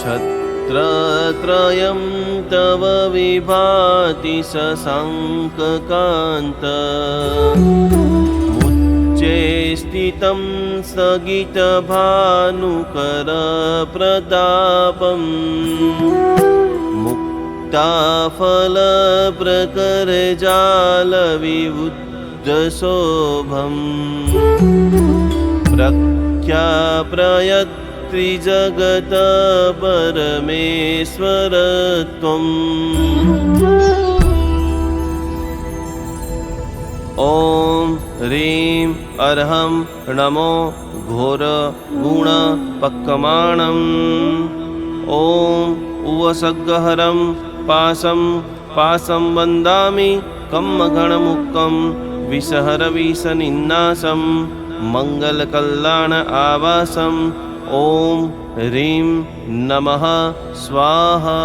छत्रत्रयं तव विभाति शशाङ्ककान्त मुच्चे स्थितं स्थगितभानुकरप्रतापम् मुक्ताफलप्रकरजालविबुद्धशोभम् प्रख्याप्रयत्रिजगत परमेश्वर त्वम्। ॐ ह्रीं अर्हं नमो घोरगुणपक्कमाणम्। ॐ उवसग्गहरं पाशं वन्दामि कम्मघणमुक्तं विषहरविषनिन्नासं मङ्गलकल्याण आवासम्। ॐ ह्रीं नमः स्वाहा।